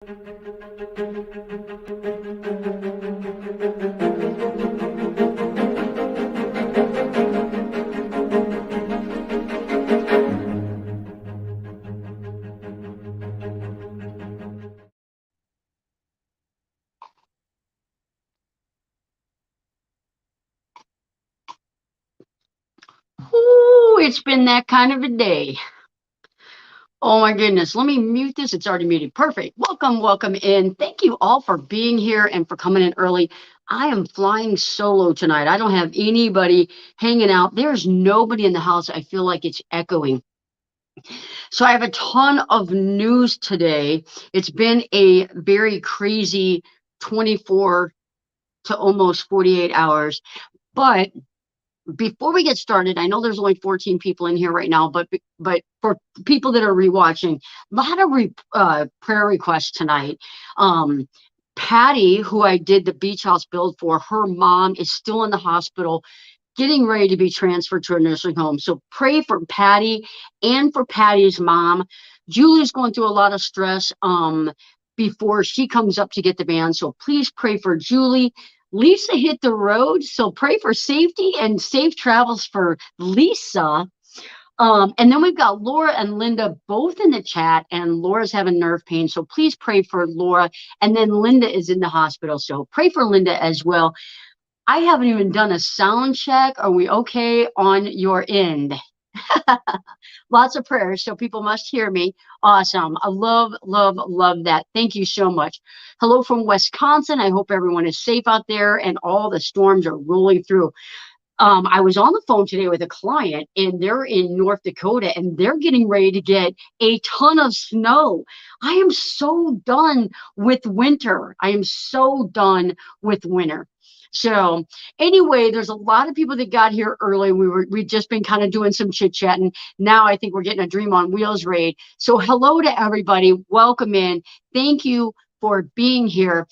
Ooh, it's been that kind of a day. Oh my goodness. Let me mute this. It's already muted. Perfect. Welcome, welcome in. Thank you all for being here and for coming in early. I am flying solo tonight. I don't have anybody hanging out. There's nobody in the house. I feel like it's echoing. So I have a ton of news today. It's been a very crazy 24 to almost 48 hours. But before we get started, I know there's only 14 people in here right now, but for people that are rewatching, a lot of prayer requests tonight. Patty, who I did the beach house build for, her mom is still in the hospital, getting ready to be transferred to a nursing home. So pray for Patty and for Patty's mom. Julie's going through a lot of stress before she comes up to get the van. So please pray for Julie. Lisa hit the road, so pray for safety and safe travels for Lisa. And then we've got Laura and Linda both in the chat, and Laura's having nerve pain, so please pray for Laura. And then Linda is in the hospital, so pray for Linda as well. I haven't even done a sound check. Are we okay on your end? Lots of prayers, so people must hear me. Awesome. I love, love, love that. Thank you so much. Hello from Wisconsin. I hope everyone is safe out there and all the storms are rolling through. I was on the phone today with a client, and they're in North Dakota, and they're getting ready to get a ton of snow. I am so done with winter. I am so done with winter. So anyway, there's a lot of people that got here early. We've just been kind of doing some chit chatting. Now I think we're getting a Dream on Wheels raid. So hello to everybody. Welcome in. Thank you for being here.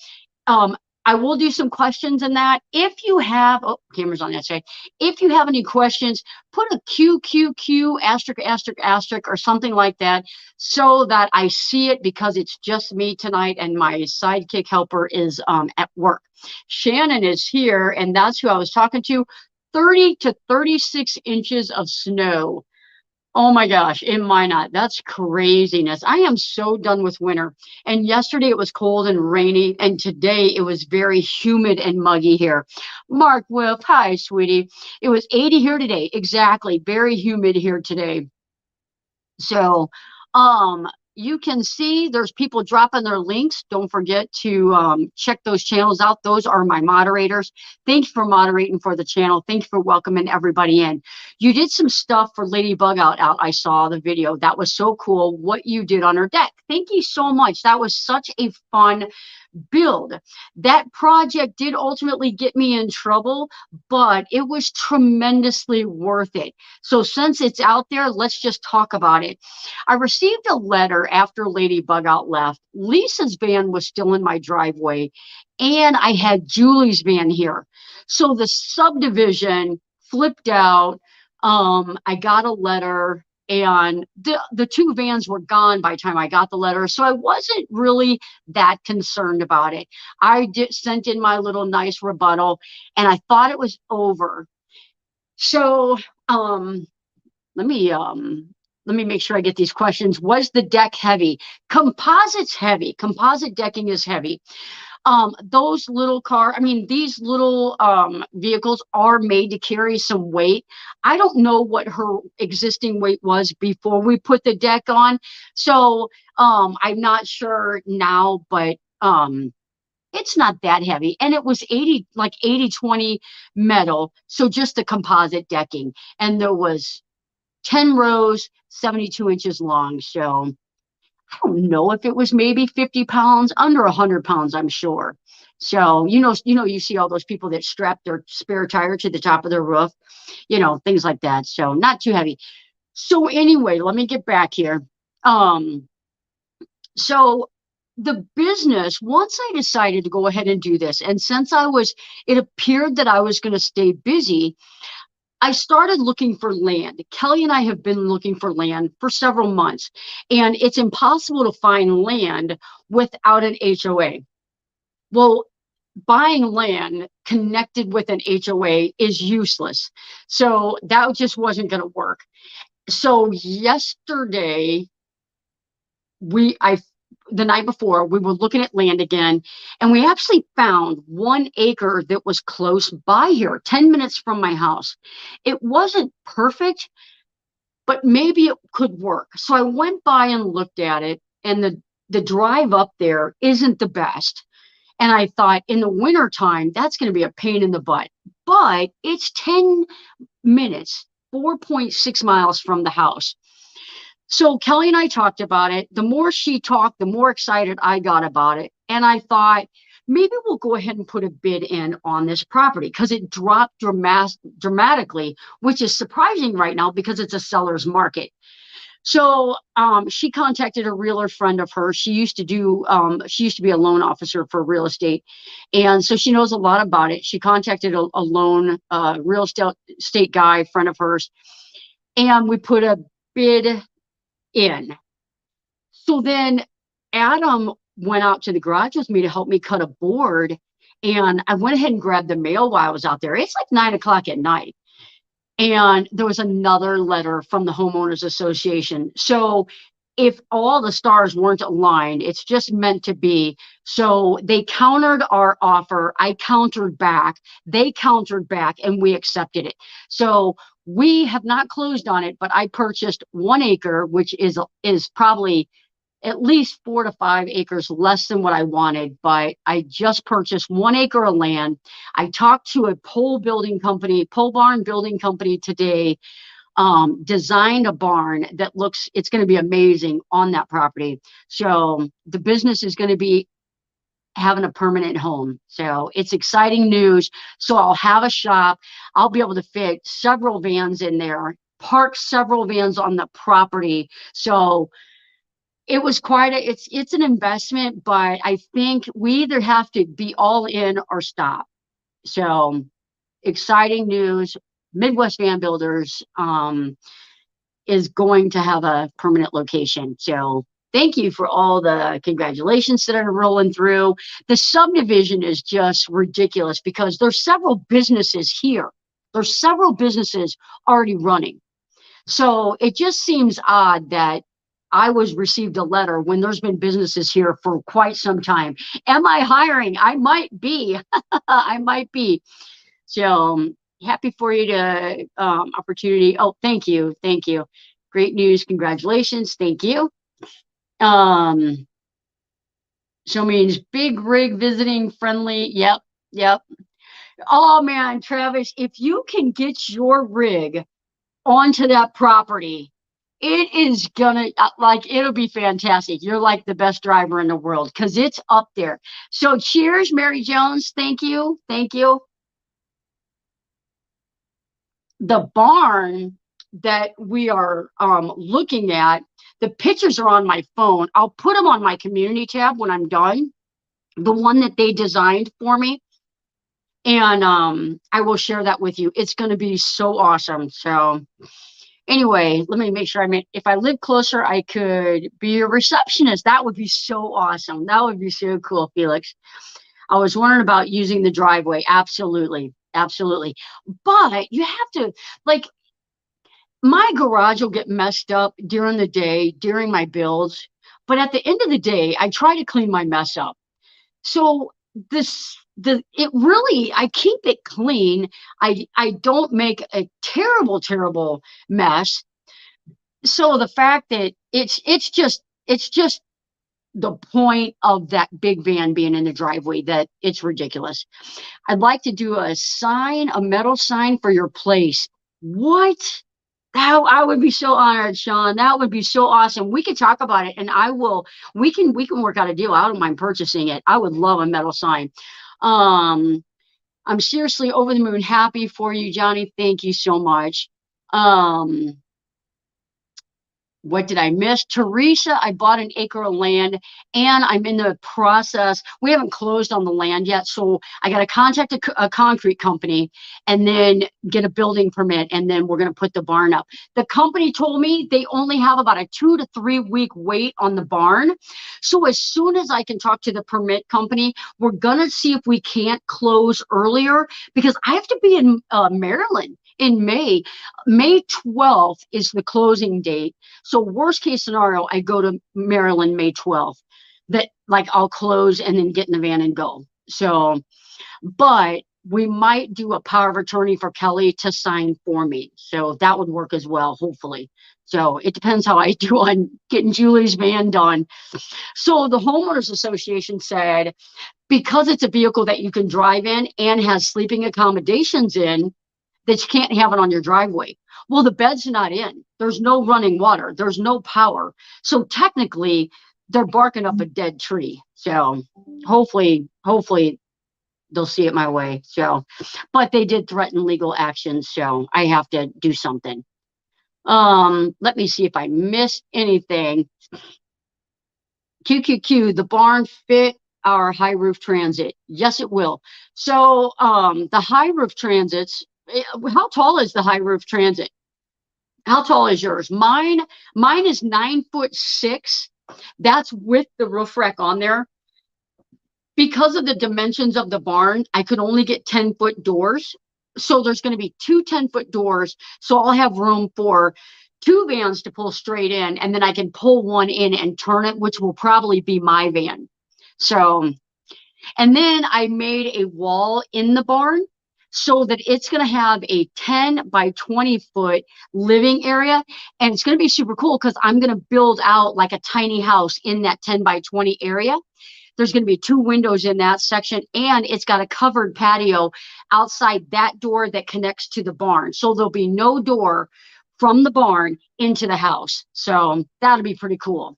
I will do some questions in that. If you have, oh, camera's on that side. If you have any questions, put a QQQ asterisk, asterisk, asterisk, or something like that so that I see it, because it's just me tonight and my sidekick helper is at work. Shannon is here, and that's who I was talking to. 30 to 36 inches of snow. Oh my gosh, in Minot. That's craziness. I am so done with winter. And yesterday it was cold and rainy, and today it was very humid and muggy here. Mark Wolf, hi, sweetie. It was 80 here today. Exactly. Very humid here today. So, you can see there's people dropping their links. Don't forget to check those channels out. Those are my moderators. Thanks for moderating for the channel. Thanks for welcoming everybody in. You did some stuff for Lady Bug out. I saw the video. That was so cool what you did on her deck. Thank you so much. That was such a fun build. That project did ultimately get me in trouble, but it was tremendously worth it. So since it's out there, let's just talk about it. I received a letter after Lady Bug Out left. Lisa's van was still in my driveway, and I had Julie's van here. So the subdivision flipped out. I got a letter, and the two vans were gone by the time I got the letter. So I wasn't really that concerned about it. I sent in my little nice rebuttal, and I thought it was over. So let me make sure I get these questions. Was the deck heavy? Composite's heavy. Composite decking is heavy. Those little these little vehicles are made to carry some weight. I don't know what her existing weight was before we put the deck on. So I'm not sure now, but it's not that heavy. And it was 80-20 metal. So just the composite decking. And there was 10 rows, 72 inches long. So I don't know if it was maybe 50 pounds, under 100 pounds, I'm sure. So, you see all those people that strap their spare tire to the top of their roof, things like that. So not too heavy. So anyway, let me get back here. So the business, once I decided to go ahead and do this, and since it appeared that I was going to stay busy, I started looking for land. Kelly and I have been looking for land for several months, and it's impossible to find land without an HOA. Well, buying land connected with an HOA is useless. So that just wasn't going to work. So yesterday, we I the night before we were looking at land again, and we actually found 1 acre that was close by here, 10 minutes from my house. It wasn't perfect, but maybe it could work. So I went by and looked at it, and the drive up there isn't the best. And I thought in the wintertime, that's going to be a pain in the butt. But it's 10 minutes, 4.6 miles from the house. So Kelly and I talked about it. The more she talked, the more excited I got about it. And I thought, maybe we'll go ahead and put a bid in on this property because it dropped dramatically, which is surprising right now because it's a seller's market. So she contacted a realtor friend of hers. She used to be a loan officer for real estate. And so she knows a lot about it. She contacted a loan real estate guy, friend of hers, and we put a bid in. So then Adam went out to the garage with me to help me cut a board. And I went ahead and grabbed the mail while I was out there. It's like 9 o'clock at night. And there was another letter from the homeowners association. So if all the stars weren't aligned, it's just meant to be. So they countered our offer. I countered back. They countered back, and we accepted it. So we have not closed on it, but I purchased 1 acre, which is probably at least 4 to 5 acres less than what I wanted, but I just purchased 1 acre of land. I talked to a pole barn building company today, designed a barn that it's going to be amazing on that property. So the business is going to be having a permanent home. So it's exciting news. So I'll have a shop. I'll be able to fit several vans in there, park several vans on the property. So it was it's an investment, but I think we either have to be all in or stop. So exciting news. Midwest Van Builders is going to have a permanent location. So thank you for all the congratulations that are rolling through. The subdivision is just ridiculous because there's several businesses here. There's several businesses already running. So it just seems odd that I received a letter when there's been businesses here for quite some time. Am I hiring? I might be. I might be. So happy for you to opportunity. Oh, thank you. Thank you. Great news. Congratulations. Thank you. So means big rig visiting friendly. Yep. Yep. Oh man, Travis, if you can get your rig onto that property, it is gonna it'll be fantastic. You're like the best driver in the world because it's up there. So cheers, Mary Jones. Thank you. Thank you. The barn that we are looking at, the pictures are on my phone. I'll put them on my community tab when I'm done. The one that they designed for me. And I will share that with you. It's going to be so awesome. So anyway, let me make sure if I live closer, I could be a receptionist. That would be so awesome. That would be so cool, Felix. I was wondering about using the driveway. Absolutely. Absolutely. But you have to, my garage will get messed up during the day, during my builds. But at the end of the day, I try to clean my mess up. So I keep it clean. I don't make a terrible mess. So the fact that it's just the point of that big van being in the driveway that it's ridiculous. I'd like to do a metal sign for your place. What? I would be so honored, Sean. That would be so awesome. We could talk about it, and we can work out a deal. I don't mind purchasing it. I would love a metal sign. I'm seriously over the moon happy for you, Johnny. Thank you so much. What did I miss? Teresa, I bought an acre of land and I'm in the process. We haven't closed on the land yet. So I got to contact a concrete company and then get a building permit. And then we're going to put the barn up. The company told me they only have about a 2 to 3 week wait on the barn. So as soon as I can talk to the permit company, we're going to see if we can't close earlier because I have to be in Maryland in May. May 12th is the closing date. So worst case scenario, I go to Maryland May 12th. That like I'll close and then get in the van and go. So, but we might do a power of attorney for Kelly to sign for me. So that would work as well, hopefully. So it depends how I do on getting Julie's van done. So the homeowners association said, because it's a vehicle that you can drive in and has sleeping accommodations in, that you can't have it on your driveway. Well, the bed's not in. There's no running water. There's no power. So technically, they're barking up a dead tree. So hopefully they'll see it my way. So, but they did threaten legal action. So I have to do something. Let me see if I missed anything. QQQ, the barn fit our high roof transit. Yes, it will. So the high roof transits, how tall is the high roof transit? How tall is yours? Mine is 9'6". That's with the roof rack on there. Because of the dimensions of the barn, I could only get 10-foot doors. So there's going to be two 10-foot doors. So I'll have room for 2 vans to pull straight in, and then I can pull one in and turn it, which will probably be my van. So, and then I made a wall in the barn so that it's going to have a 10 by 20 foot living area. And it's going to be super cool because I'm going to build out like a tiny house in that 10 by 20 area. There's going to be 2 windows in that section, and it's got a covered patio outside that door that connects to the barn. So there'll be no door from the barn into the house. So that'll be pretty cool.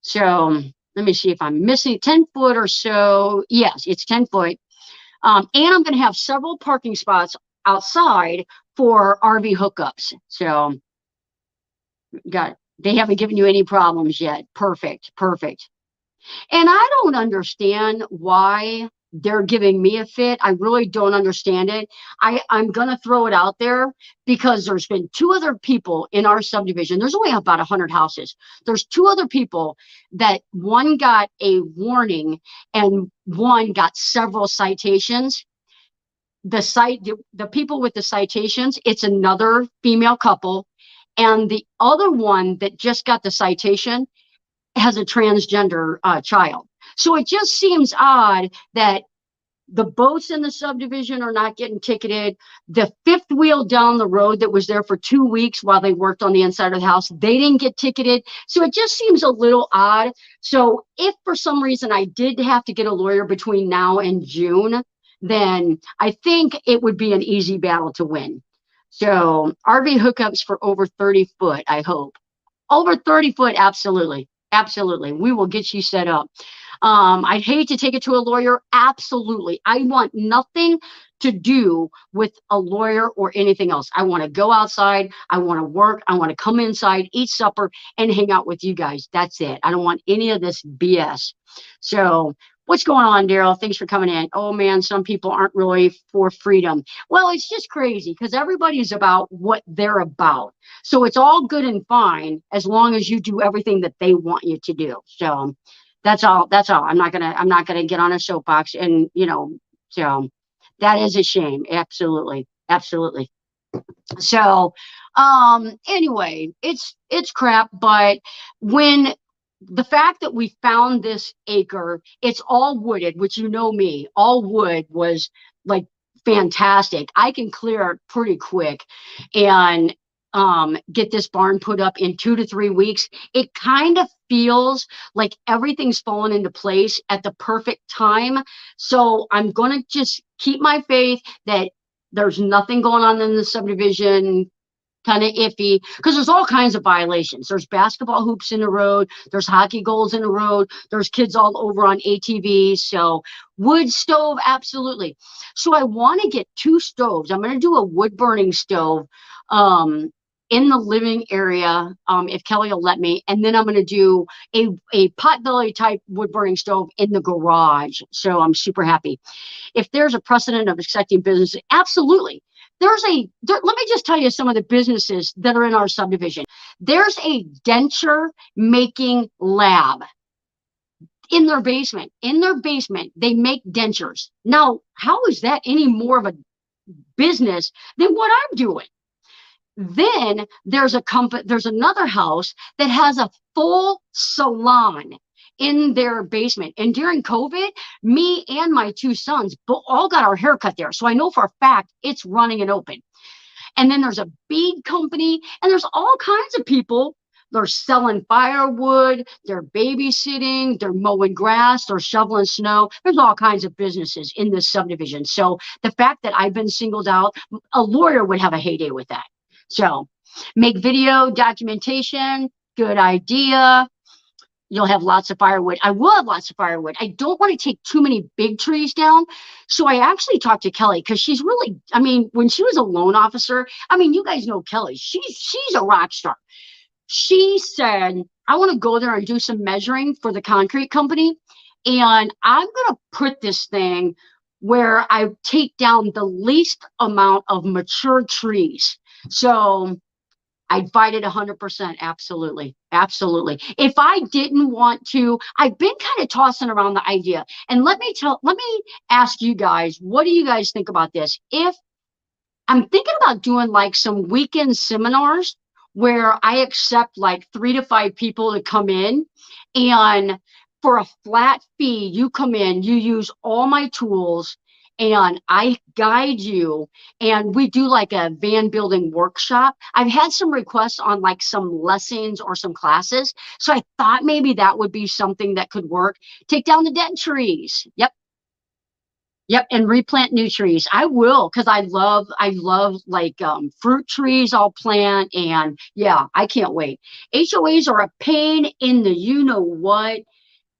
So let me see if I'm missing 10 foot or so. Yes, it's 10 foot. And I'm going to have several parking spots outside for RV hookups. So they haven't given you any problems yet. Perfect. And I don't understand why they're giving me a fit. I really don't understand it. I'm going to throw it out there because there's been 2 other people in our subdivision. There's only about 100 houses. There's 2 other people that one got a warning and one got several citations. The people with the citations, it's another female couple. And the other one that just got the citation has a transgender child. So it just seems odd that the boats in the subdivision are not getting ticketed. The 5th wheel down the road that was there for 2 weeks while they worked on the inside of the house, they didn't get ticketed. So it just seems a little odd. So if for some reason I did have to get a lawyer between now and June, then I think it would be an easy battle to win. So RV hookups for over 30 foot, I hope. Over 30 foot, absolutely. Absolutely. We will get you set up. I'd hate to take it to a lawyer. Absolutely. I want nothing to do with a lawyer or anything else. I want to go outside. I want to work. I want to come inside, eat supper, and hang out with you guys. That's it. I don't want any of this BS. So what's going on, Daryl? Thanks for coming in. Oh, man, some people aren't really for freedom. Well, it's just crazy because everybody's about what they're about. So it's all good and fine as long as you do everything that they want you to do. So that's all. I'm not gonna get on a soapbox and, so that is a shame. Absolutely. So anyway, it's crap, but when the fact that we found this acre, it's all wooded, which me, all wood was like fantastic. I can clear it pretty quick and get this barn put up in 2 to 3 weeks. It kind of feels like everything's fallen into place at the perfect time. So I'm going to just keep my faith that there's nothing going on in the subdivision kind of iffy, because there's all kinds of violations. There's basketball hoops in the road. There's hockey goals in the road. There's kids all over on ATVs. So wood stove, absolutely. So I want to get 2 stoves. I'm going to do a wood burning stove. in the living area, if Kelly will let me. And then I'm going to do a potbelly type wood burning stove in the garage. So I'm super happy. If there's a precedent of accepting business, absolutely. Let me just tell you some of the businesses that are in our subdivision. There's a denture making lab in their basement. In their basement, they make dentures. Now, how is that any more of a business than what I'm doing? Then there's another house that has a full salon in their basement. And during COVID, me and my two sons all got our hair cut there. So I know for a fact it's running and open. And then there's a bead company, and there's all kinds of people. They're selling firewood, they're babysitting, they're mowing grass, they're shoveling snow. There's all kinds of businesses in this subdivision. So the fact that I've been singled out, a lawyer would have a heyday with that. So make video documentation, good idea. You'll have lots of firewood. I will have lots of firewood. I don't want to take too many big trees down. So I actually talked to Kelly because she's really, I mean, when she was a loan officer, I mean, you guys know Kelly. She's a rock star. She said, I want to go there and do some measuring for the concrete company. And I'm going to put this thing where I take down the least amount of mature trees. So I'd fight it 100%. Absolutely. Absolutely. If I didn't want to, I've been kind of tossing around the idea. And let me ask you guys, what do you guys think about this? If I'm thinking about doing like some weekend seminars where I accept like 3 to 5 people to come in, and for a flat fee, you come in, you use all my tools, and I guide you, and we do like a van building workshop. I've had some requests on like some lessons or some classes. So I thought maybe that would be something that could work. Take down the dead trees. Yep. Yep, and replant new trees. I will, because I love like fruit trees I'll plant, and yeah, I can't wait. HOAs are a pain in the you know what,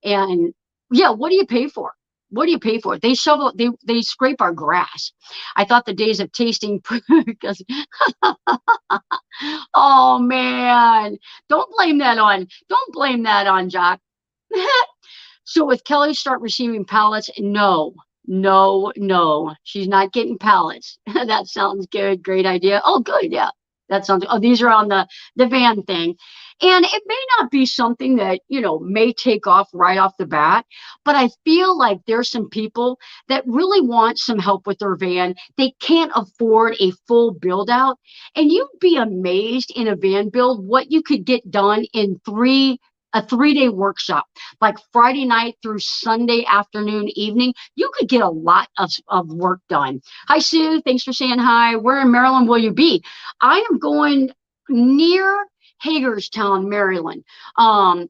and yeah, what do you pay for? What do you pay for? They shovel, they scrape our grass. I thought the days of tasting because oh man, don't blame that on Jock. So with Kelly start receiving pallets, no, no, no, she's not getting pallets. That sounds good. Great idea. Oh, good. Yeah. That sounds, oh, these are on the van thing. And it may not be something that, may take off right off the bat, but I feel like there's some people that really want some help with their van. They can't afford a full build out. And you'd be amazed in a van build what you could get done in a 3-day workshop, like Friday night through Sunday afternoon, evening. You could get a lot of work done. Hi, Sue. Thanks for saying hi. Where in Maryland will you be? I am going near Hagerstown, Maryland.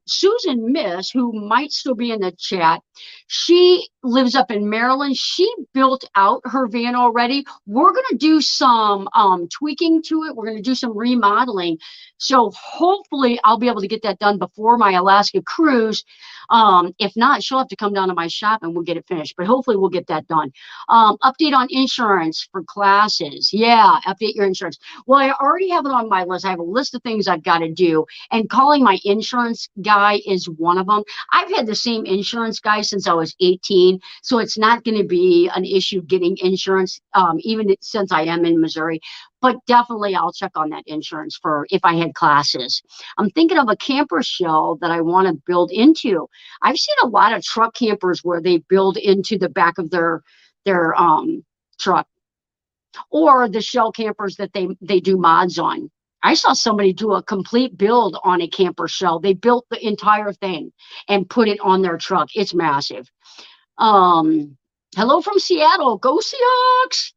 Susan Miss, who might still be in the chat, she lives up in Maryland. She built out her van already. We're going to do some tweaking to it. We're going to do some remodeling. So hopefully I'll be able to get that done before my Alaska cruise. If not, she'll have to come down to my shop and we'll get it finished. But hopefully we'll get that done. Update on insurance for classes. Yeah, update your insurance. Well, I already have it on my list. I have a list of things I've got to do. And calling my insurance guy is one of them. I've had the same insurance guy since I was 18. So it's not going to be an issue getting insurance, even since I am in Missouri. But definitely I'll check on that insurance for if I had classes. I'm thinking of a camper shell that I want to build into. I've seen a lot of truck campers where they build into the back of their truck, or the shell campers that they do mods on. I saw somebody do a complete build on a camper shell. They built the entire thing and put it on their truck. It's massive. Hello from Seattle. Go Seahawks.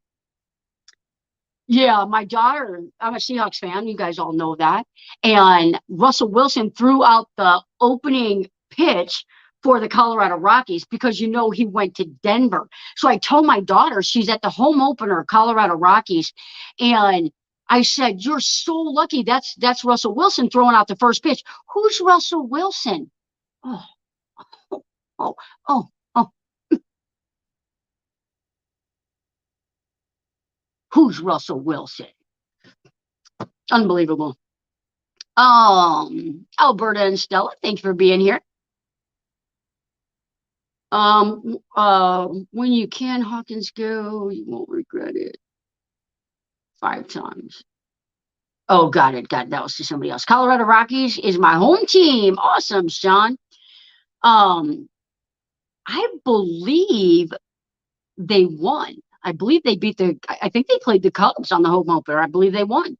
Yeah, my daughter, I'm a Seahawks fan. You guys all know that. And Russell Wilson threw out the opening pitch for the Colorado Rockies because he went to Denver. So I told my daughter, she's at the home opener, Colorado Rockies, and I said, "You're so lucky. That's Russell Wilson throwing out the first pitch." Who's Russell Wilson? Oh, oh, oh, oh. Who's Russell Wilson? Unbelievable. Alberta and Stella, thanks for being here. When you can Hawkins go, you won't regret it. 5 times. Oh, got it. Got it. That was to somebody else. Colorado Rockies is my home team. Awesome, Sean. Um, I believe they won. I believe they beat I think they played the Cubs on the home opener. I believe they won.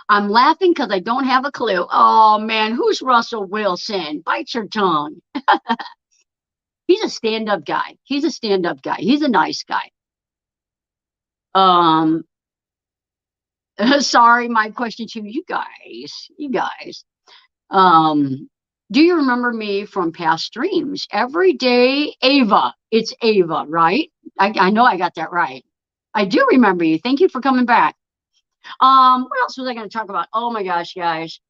I'm laughing because I don't have a clue. Oh man, who's Russell Wilson? Bite your tongue. He's a stand-up guy. He's a stand-up guy. He's a nice guy. Um, sorry, my question to you guys. You guys. Um, do you remember me from past streams? Every day, Ava. It's Ava, right? I know I got that right. I do remember you. Thank you for coming back. What else was I going to talk about? Oh my gosh, guys.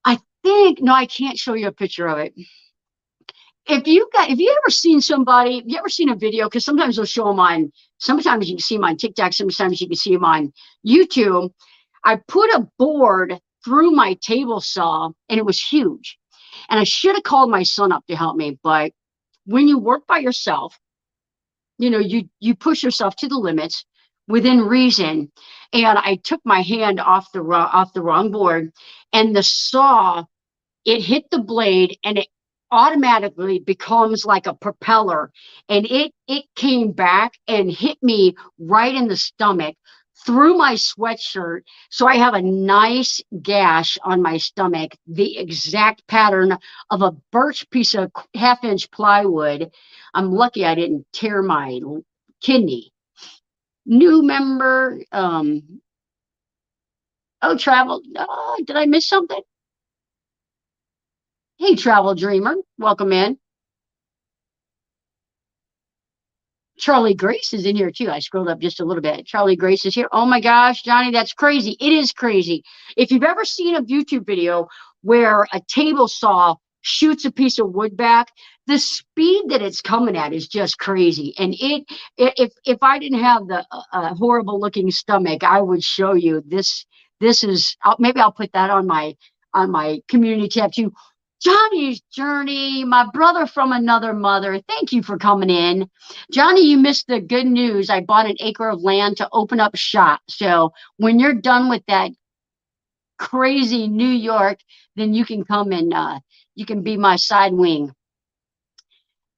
I think no, I can't show you a picture of it. If you ever seen somebody, you ever seen a video? Because sometimes they'll show them on. Sometimes you can see them on TikTok. Sometimes you can see them on YouTube. I put a board through my table saw, and it was huge. And I should have called my son up to help me. But when you work by yourself, you push yourself to the limits within reason. And I took my hand off the wrong board, and the saw, it hit the blade, and it automatically becomes like a propeller, and it came back and hit me right in the stomach through my sweatshirt. So I have a nice gash on my stomach, the exact pattern of a birch piece of half-inch plywood. I'm lucky I didn't tear my kidney. New member. Travel. Did I miss something? Hey, travel dreamer, welcome in. Charlie Grace is in here too. I scrolled up just a little bit. Charlie Grace is here. Oh my gosh, Johnny, that's crazy. It is crazy. If you've ever seen a YouTube video where a table saw shoots a piece of wood back, the speed that it's coming at is just crazy. And if I didn't have the horrible looking stomach, I would show you this. This is maybe I'll put that on my community tab too. Johnny's Journey, my brother from another mother. Thank you for coming in. Johnny, you missed the good news. I bought an acre of land to open up shop. So when you're done with that crazy New York, then you can come and you can be my side wing.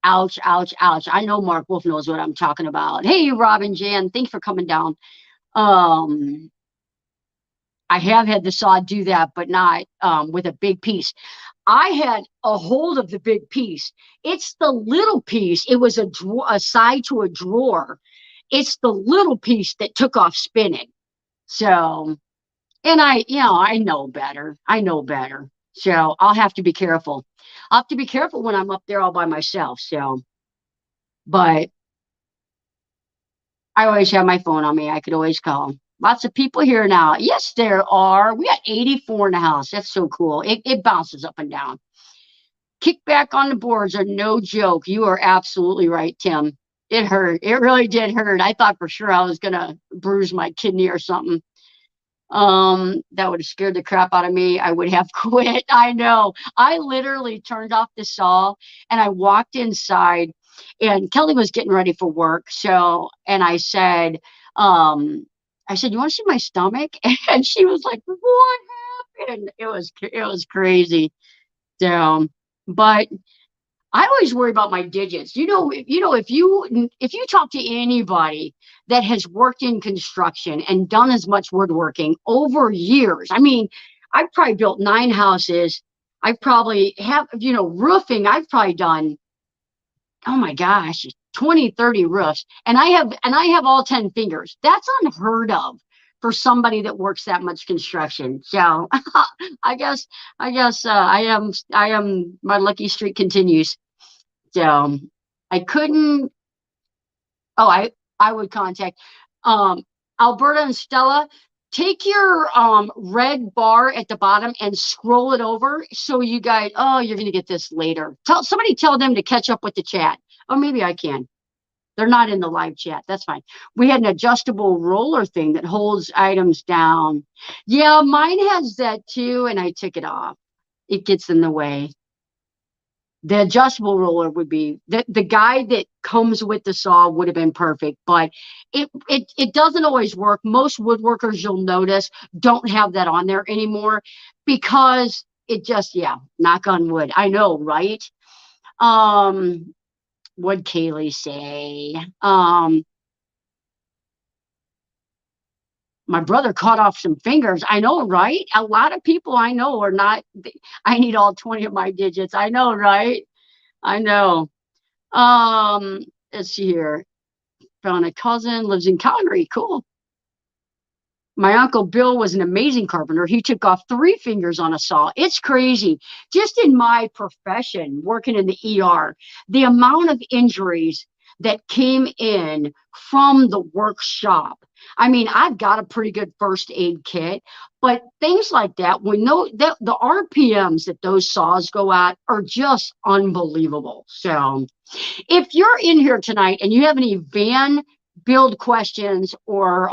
Ouch, ouch, ouch. I know Mark Wolf knows what I'm talking about. Hey, Robin Jan, thanks for coming down. I have had the saw do that, but not with a big piece. I had a hold of the big piece. It's the little piece. It was a side to a drawer. It's the little piece that took off spinning. So, and I know better. I know better. So I'll have to be careful. I'll have to be careful when I'm up there all by myself. So, but I always have my phone on me. I could always call. Lots of people here now. Yes, there are. We got 84 in the house. That's so cool. It bounces up and down. Kickback on the boards are no joke. You are absolutely right, Tim. It hurt. It really did hurt. I thought for sure I was going to bruise my kidney or something. That would have scared the crap out of me. I would have quit. I know. I literally turned off the saw and I walked inside, and Kelly was getting ready for work. So, and I said, you want to see my stomach? And she was like, what happened? It was crazy. So, but I always worry about my digits. If you talk to anybody that has worked in construction and done as much woodworking over years, I mean, I've probably built 9 houses. I probably have, roofing. I've probably done, oh my gosh, 20, 30 roofs. And I have all 10 fingers. That's unheard of for somebody that works that much construction. So I guess I am my lucky streak continues. So I couldn't. Oh, I would contact Alberta and Stella. Take your red bar at the bottom and scroll it over. So you guys, oh, you're gonna get this later. Tell them to catch up with the chat. Or maybe I can. They're not in the live chat. That's fine. We had an adjustable roller thing that holds items down. Yeah, mine has that too, and I took it off. It gets in the way. The adjustable roller would be the guy that comes with the saw would have been perfect, but it doesn't always work. Most woodworkers, you'll notice, don't have that on there anymore because it just, yeah, knock on wood. I know, right? Um, what'd Kaylee say? My brother cut off some fingers. I know, right? A lot of people I know are not. I need all 20 of my digits. I know, right? I know. Um, let's see here. Found a cousin, lives in Calgary. Cool. My uncle Bill was an amazing carpenter. He took off 3 fingers on a saw. It's crazy. Just in my profession, working in the ER, the amount of injuries that came in from the workshop. I mean, I've got a pretty good first aid kit, but things like that, when the RPMs that those saws go at are just unbelievable. So, if you're in here tonight and you have any van build questions or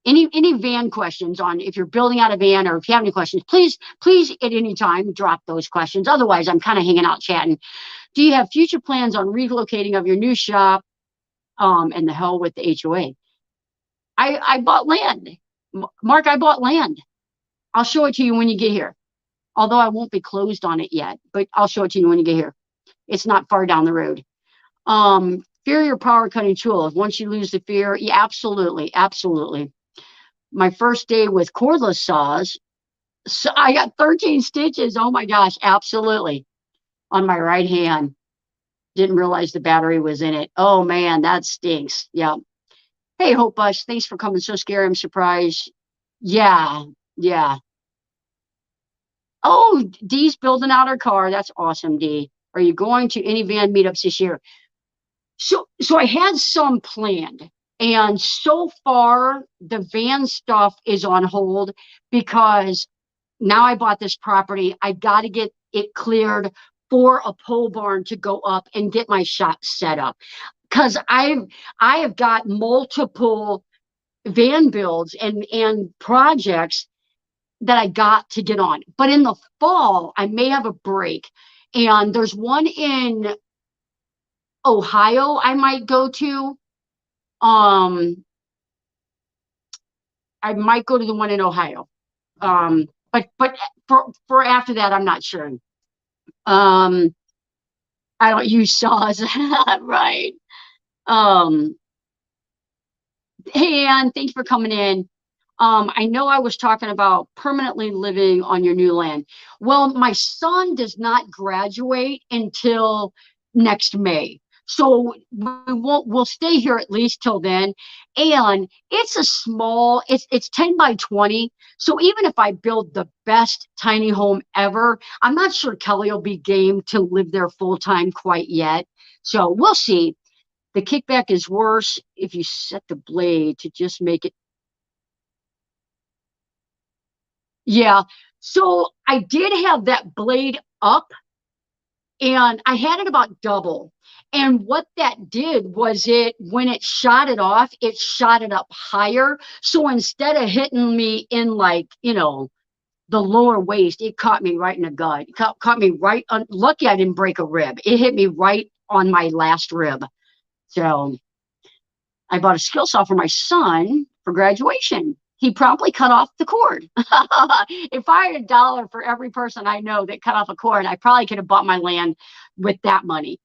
any van questions on if you're building out a van, or if you have any questions, please at any time drop those questions. Otherwise, I'm kind of hanging out chatting. Do you have future plans on relocating of your new shop? And the hell with the HOA. I bought land. Mark, I bought land. I'll show it to you when you get here. Although I won't be closed on it yet, but I'll show it to you when you get here. It's not far down the road. Fear your power cutting tool. Once you lose the fear, yeah, absolutely, absolutely. My first day with cordless saws, so I got 13 stitches. Oh my gosh, absolutely. On my right hand. Didn't realize the battery was in it. Oh man, that stinks. Yeah. Hey, Hope Bush, thanks for coming. So scary, I'm surprised. Yeah, yeah. Oh, Dee's building out her car. That's awesome, Dee. Are you going to any van meetups this year? So I had some planned, and so far the van stuff is on hold because now I bought this property. I got to get it cleared for a pole barn to go up and get my shop set up because I have got multiple van builds and projects that I got to get on. But in the fall, I may have a break. And there's one in Ohio I might go to. Um, I might go to the one in Ohio. But for after that, I'm not sure. Um, I don't use saws, right? Um, Hey, Ann, thanks for coming in. I know I was talking about permanently living on your new land. Well, my son does not graduate until next May. So we'll stay here at least till then. And it's a small, it's 10 by 20. So even if I build the best tiny home ever, I'm not sure Kelly will be game to live there full time quite yet. So we'll see. The kickback is worse if you set the blade to just make it. Yeah. So I did have that blade up and I had it about double. And what that did was when it shot it off, it shot it up higher. So instead of hitting me in like, the lower waist, it caught me right in the gut. It caught me right on. Lucky I didn't break a rib. It hit me right on my last rib. So I bought a skill saw for my son for graduation. He promptly cut off the cord. If I had $1 for every person I know that cut off a cord, I probably could have bought my land with that money.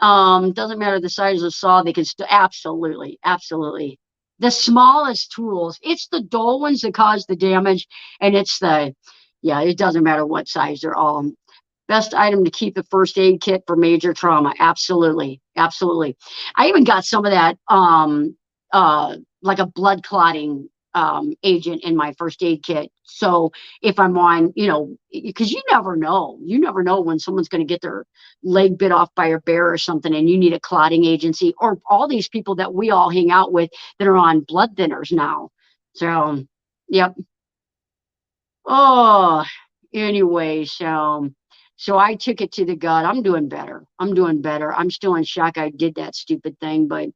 Doesn't matter the size of the saw, they can still absolutely, absolutely. The smallest tools, it's the dull ones that cause the damage, and yeah, it doesn't matter what size, they're all best item to keep the first aid kit for major trauma. Absolutely. Absolutely. I even got some of that, like a blood clotting agent in my first aid kit. So if I'm on, because you never know when someone's going to get their leg bit off by a bear or something and you need a clotting agency, or all these people that we all hang out with that are on blood thinners now. So, yep. Oh, anyway, so I took it to the gut. I'm doing better. I'm doing better. I'm still in shock I did that stupid thing, but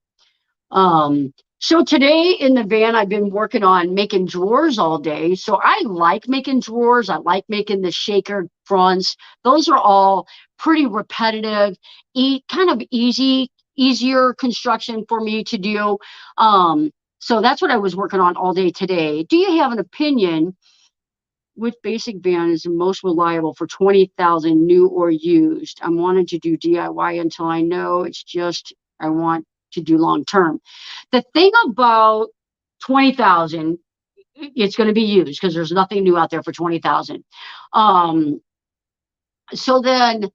so today in the van, I've been working on making drawers all day. So I like making drawers. I like making the shaker fronts. Those are all pretty repetitive, kind of easier construction for me to do. So that's what I was working on all day today. Do you have an opinion which basic van is the most reliable for 20,000 new or used? I'm wanting to do DIY until I know it's just I want to do long term. The thing about 20,000, it's going to be used because there's nothing new out there for 20,000. So then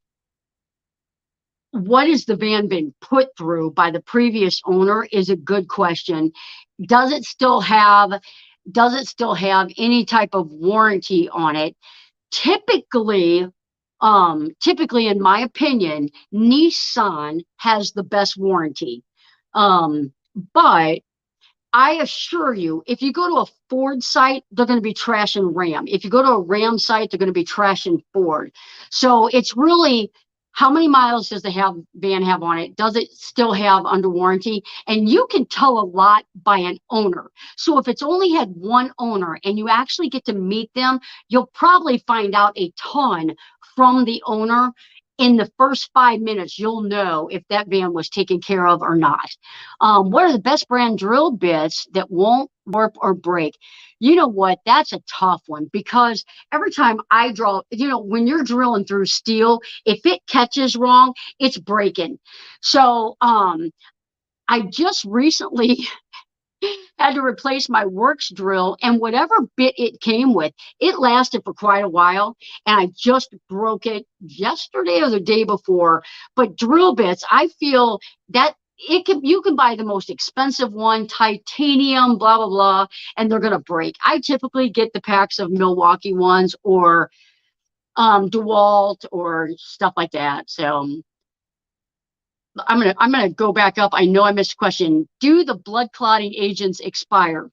what has the van been put through by the previous owner is a good question. Does it still have any type of warranty on it? Typically, in my opinion, Nissan has the best warranty. But I assure you, if you go to a Ford site, they're going to be trashing Ram. If you go to a Ram site, they're going to be trashing Ford. So it's really, how many miles does the van have on it? Does it still have under warranty? And you can tell a lot by an owner. So if it's only had one owner and you actually get to meet them, you'll probably find out a ton from the owner. In the first 5 minutes, you'll know if that van was taken care of or not. What are the best brand drill bits that won't warp or break? You know what? That's a tough one because every time I draw, when you're drilling through steel, if it catches wrong, it's breaking. So I just recently had to replace my works drill, and whatever bit it came with, it lasted for quite a while, and I just broke it yesterday or the day before. But drill bits, I feel that you can buy the most expensive one, titanium, blah blah blah, and they're gonna break. I typically get the packs of Milwaukee ones or DeWalt or stuff like that. So I'm gonna go back up. I know I missed a question. Do the blood clotting agents expire?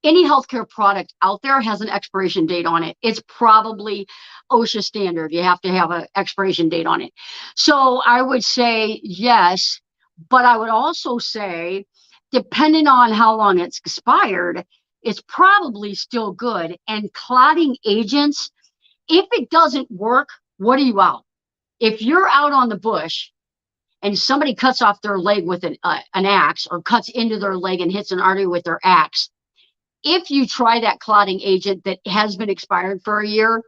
Any healthcare product out there has an expiration date on it. It's probably OSHA standard. You have to have an expiration date on it. So I would say yes, but I would also say, depending on how long it's expired, it's probably still good. And clotting agents, if it doesn't work, what are you out? If you're out on the bush and somebody cuts off their leg with an axe or cuts into their leg and hits an artery with their axe, if you try that clotting agent that has been expired for a year,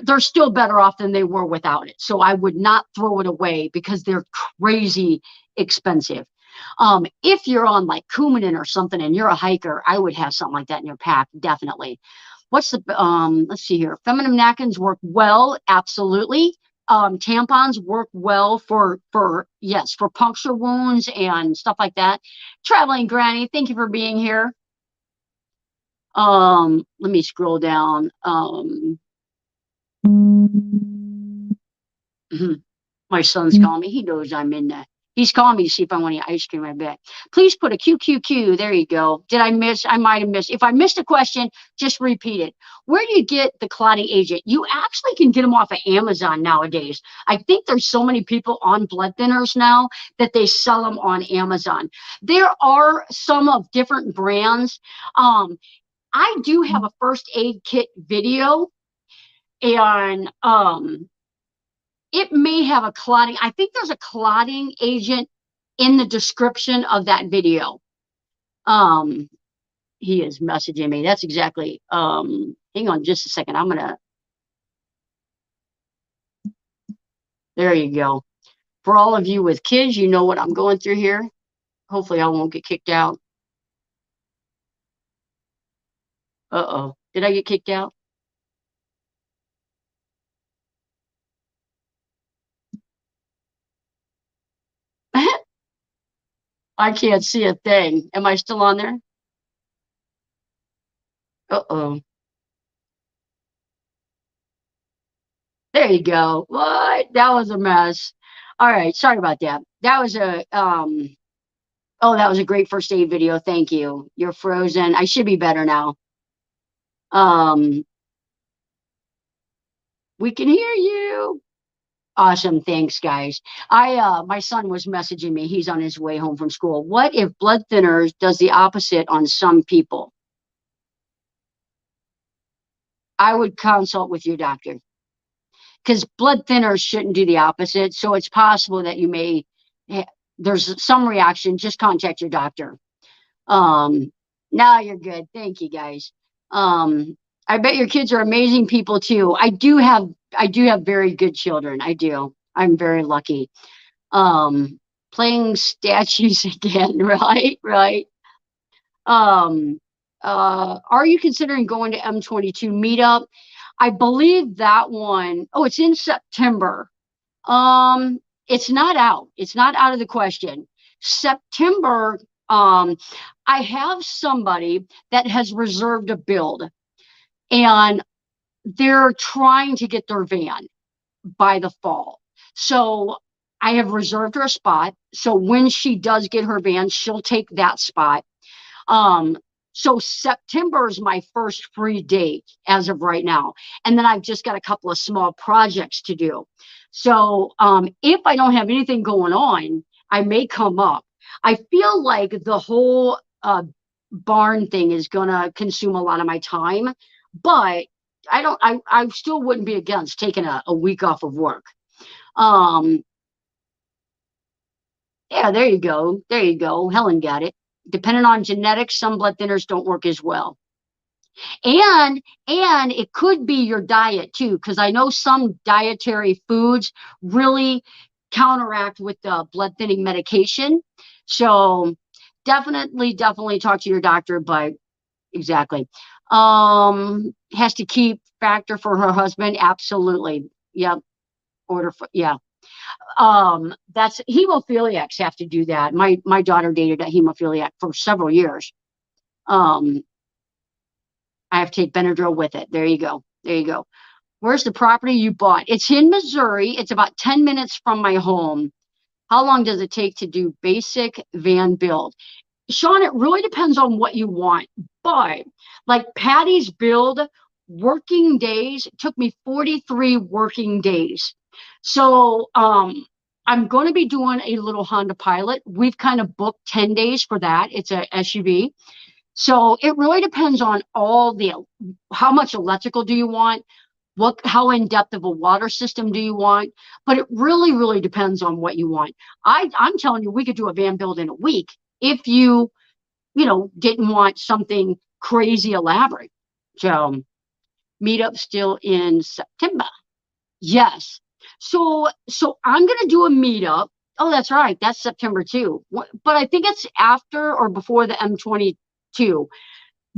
they're still better off than they were without it. So I would not throw it away because they're crazy expensive. If you're on like Coumadin or something and you're a hiker, I would have something like that in your pack, definitely. What's the, let's see here. Feminine napkins work well, absolutely. Tampons work well for puncture wounds and stuff like that. Traveling Granny, thank you for being here. Let me scroll down. My son's calling me. He knows I'm in there. He's calling me to see if I want any ice cream, I bet. Please put a QQQ. There you go. Did I miss? I might have missed. If I missed a question, just repeat it. Where do you get the clotting agent? You actually can get them off of Amazon nowadays. I think there's so many people on blood thinners now that they sell them on Amazon. There are some of different brands. I do have a first aid kit video, and it may have a clotting. I think there's a clotting agent in the description of that video. He is messaging me. That's exactly. Hang on just a second. There you go. For all of you with kids, you know what I'm going through here. Hopefully I won't get kicked out. Uh-oh. Did I get kicked out? I can't see a thing. Am I still on there? Uh-oh. There you go. What? That was a mess. All right. Sorry about that. That was that was a great first aid video. Thank you. You're frozen. I should be better now. We can hear you. Awesome. Thanks, guys. My son was messaging me. He's on his way home from school. What if blood thinners does the opposite on some people? I would consult with your doctor because blood thinners shouldn't do the opposite. So it's possible that you may, eh, there's some reaction. Just contact your doctor. Um, now you're good. Thank you, guys. I bet your kids are amazing people too. I do have very good children. I do. I'm very lucky. Um, Playing statues again, right? Right. Um, are you considering going to M22 meetup? I believe that one, oh, it's in September. It's not out. It's not out of the question. September, I have somebody that has reserved a build and they're trying to get their van by the fall. So I have reserved her a spot. So when she does get her van, she'll take that spot. Um, so September is my first free date as of right now. And then I've just got a couple of small projects to do. So if I don't have anything going on, I may come up. I feel like the whole barn thing is gonna consume a lot of my time, but I still wouldn't be against taking a week off of work. Um, yeah, there you go. There you go. Helen got it. Depending on genetics, some blood thinners don't work as well. And it could be your diet too, because I know some dietary foods really counteract with the blood thinning medication. So definitely talk to your doctor, but exactly. Has to keep factor for her husband. Absolutely. Yep. Order for, yeah. That's hemophiliacs have to do that. My daughter dated a hemophiliac for several years. Um, I have to take Benadryl with it. There you go. There you go. Where's the property you bought? It's in Missouri. It's about 10 minutes from my home. How long does it take to do basic van build? Sean, it really depends on what you want. But like Patty's build, working days took me 43 working days. So I'm going to be doing a little Honda Pilot. We've kind of booked 10 days for that. It's a SUV. So it really depends on all the how much electrical do you want? How in depth of a water system do you want? But it really depends on what you want. I'm telling you, we could do a van build in a week if didn't want something crazy elaborate. So meetup still in September. Yes. So I'm gonna do a meetup. Oh, that's right. That's September too. But I think it's after or before the M22.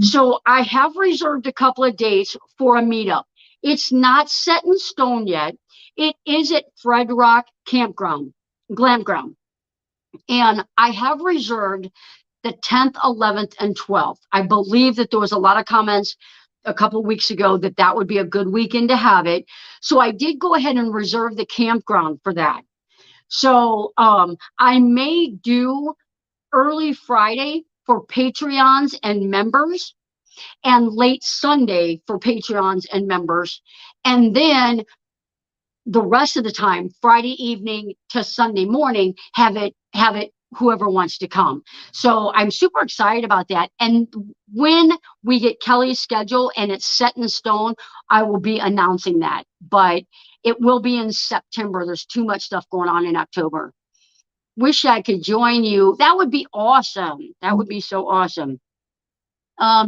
So I have reserved a couple of dates for a meetup. It's not set in stone yet. It is at Fred Rock Campground, Glam Ground. And I have reserved the 10th, 11th, and 12th. I believe that there was a lot of comments a couple of weeks ago that that would be a good weekend to have it. So I did go ahead and reserve the campground for that. So I may do early Friday for Patreons and members and late Sunday for Patreons and members. And then the rest of the time, Friday evening to Sunday morning, have it whoever wants to come. So I'm super excited about that. And when we get Kelly's schedule and it's set in stone, I will be announcing that. But it will be in September. There's too much stuff going on in October. Wish I could join you. That would be awesome. That would be so awesome.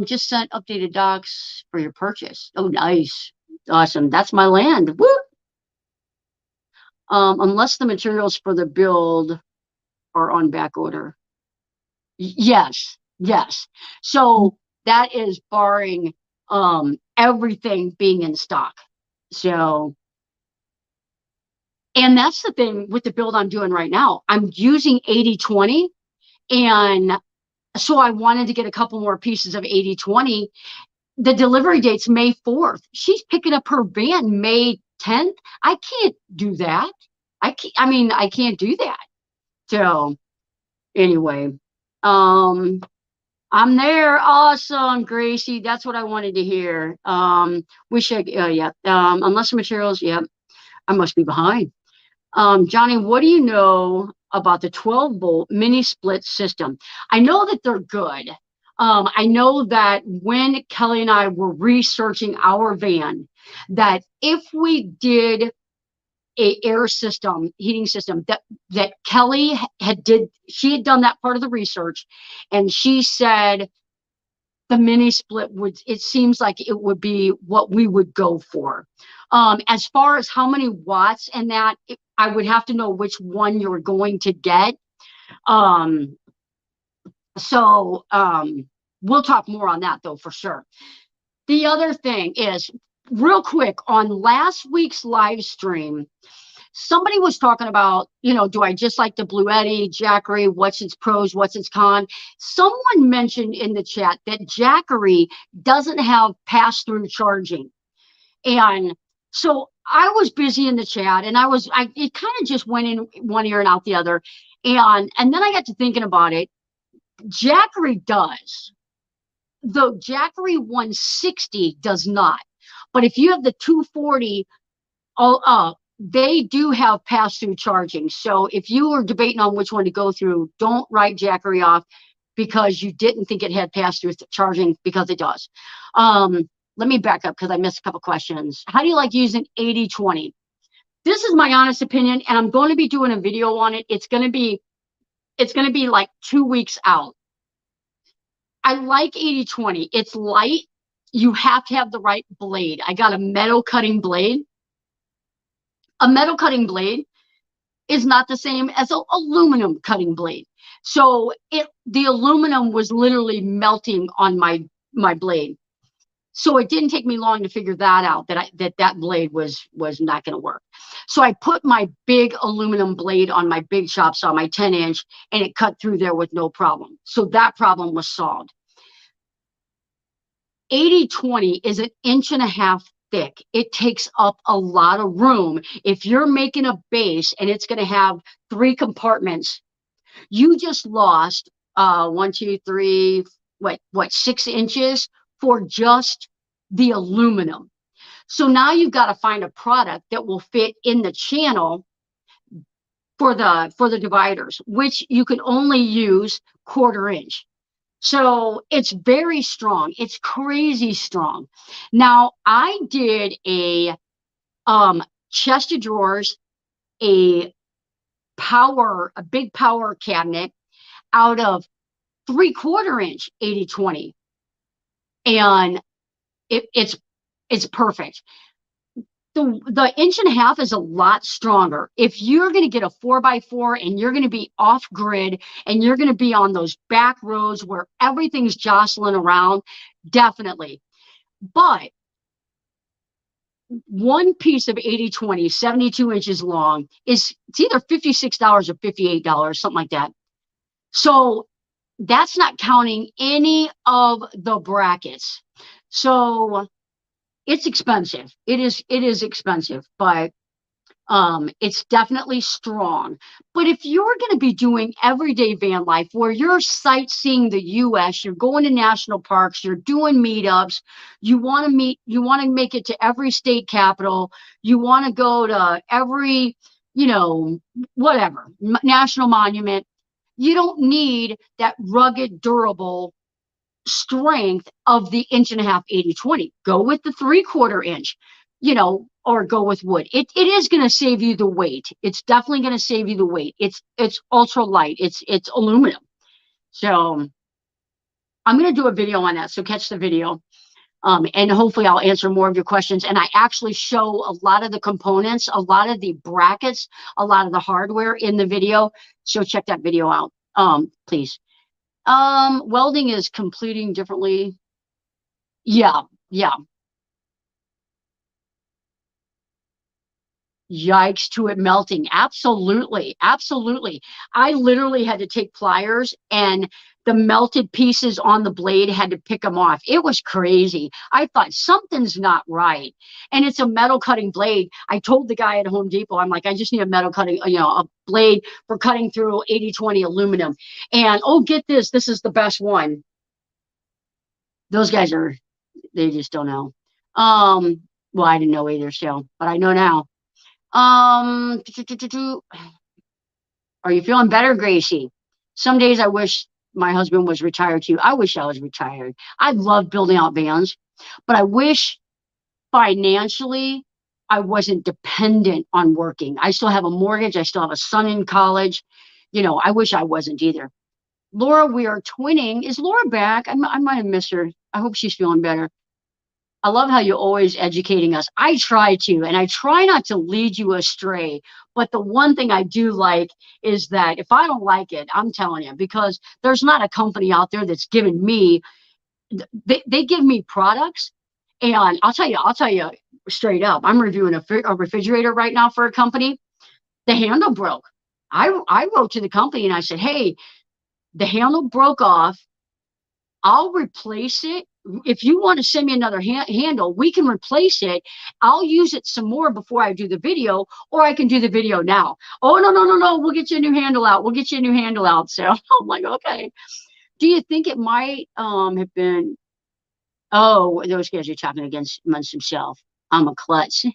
Just sent updated docs for your purchase. Oh, nice. Awesome. That's my land. Woo! Unless the materials for the build are on back order. Yes, yes. So that is barring everything being in stock. So, and that's the thing with the build I'm doing right now. I'm using 80/20, and so I wanted to get a couple more pieces of 80/20. The delivery date's May 4th. She's picking up her van May 10th. I can't do that. I can't do that. So anyway, I'm there. Awesome, Gracie. That's what I wanted to hear. Wish I, yeah. Unless the materials, yeah, I must be behind. Johnny, what do you know about the 12-volt mini split system? I know that they're good. I know that when Kelly and I were researching our van, that if we did a air system, heating system, that Kelly she had done that part of the research, and she said the mini split would, it seems like it would be what we would go for. As far as how many watts and that, I would have to know which one you're going to get. Um, so we'll talk more on that though, for sure. The other thing is, real quick, on last week's live stream, somebody was talking about, do I just like the Bluetti, Jackery, what's its pros, what's its con? Someone mentioned in the chat that Jackery doesn't have pass-through charging. And so I was busy in the chat, and it kind of just went in one ear and out the other. And then I got to thinking about it. Jackery does. The Jackery 160 does not. But if you have the 240, they do have pass-through charging. So if you were debating on which one to go through, don't write Jackery off because you didn't think it had pass-through charging, because it does. Let me back up because I missed a couple questions. How do you like using 80/20? This is my honest opinion, and I'm going to be doing a video on it. It's going to be like 2 weeks out. I like 80/20. It's light. You have to have the right blade. I got a metal cutting blade. A metal cutting blade is not the same as an aluminum cutting blade. So the aluminum was literally melting on my blade. So it didn't take me long to figure that out, that blade was not going to work. So I put my big aluminum blade on my big chop saw, my 10-inch, and it cut through there with no problem. So that problem was solved. 80/20 is 1.5 inches thick. It takes up a lot of room. If you're making a base and it's going to have 3 compartments, you just lost 1, 2, 3, 6 inches for just the aluminum. So now you've got to find a product that will fit in the channel for the dividers, which you can only use 1/4 inch. So it's very strong. It's crazy strong. Now I did a chest of drawers, a big power cabinet out of 3/4 inch 80/20, and it's perfect. The 1.5 inches is a lot stronger. If you're going to get a 4x4 and you're going to be off grid and you're going to be on those back roads where everything's jostling around, definitely. But one piece of 80/20, 72 inches long, it's either $56 or $58, something like that. So that's not counting any of the brackets. So it's expensive. It is expensive, but it's definitely strong. But if you're going to be doing everyday van life where you're sightseeing the US, you're going to national parks, you're doing meetups, you want to make it to every state capital, you want to go to every, whatever, national monument, you don't need that rugged, durable strength of the 1.5 inch 80/20. Go with the 3/4 inch, or go with wood. It is going to save you the weight. It's definitely going to save you the weight. It's ultra light. It's aluminum. So I'm going to do a video on that. So catch the video. And hopefully I'll answer more of your questions. And I actually show a lot of the components, a lot of the brackets, a lot of the hardware in the video. So check that video out, please. Welding is completing differently. Yeah. Yikes to it melting. Absolutely. I literally had to take pliers, and the melted pieces on the blade had to pick them off. It was crazy. I thought something's not right. And it's a metal cutting blade. I told the guy at Home Depot, I'm like, I just need a metal cutting, a blade for cutting through 80/20 aluminum. And get this is the best one. Those guys they just don't know. Well, I didn't know either, so, but I know now. Um, are you feeling better, Gracie? Some days I wish my husband was retired too. I wish I was retired. I love building out vans, but I wish financially I wasn't dependent on working. I still have a mortgage. I still have a son in college. I wish I wasn't either. Laura, we are twinning. Is Laura back? I might have missed her. I hope she's feeling better. I love how you're always educating us. I try to, and I try not to lead you astray. But the one thing I do like is that if I don't like it, I'm telling you, because there's not a company out there that's given me, they give me products. And I'll tell you straight up, I'm reviewing a refrigerator right now for a company. The handle broke. I wrote to the company and I said, hey, the handle broke off. I'll replace it. If you want to send me another handle, we can replace it. I'll use it some more before I do the video, or I can do the video now. Oh, no, no, no, no. We'll get you a new handle out. We'll get you a new handle out. So I'm like, okay. Do you think it might have been, oh, those guys are talking amongst themselves. I'm a klutz.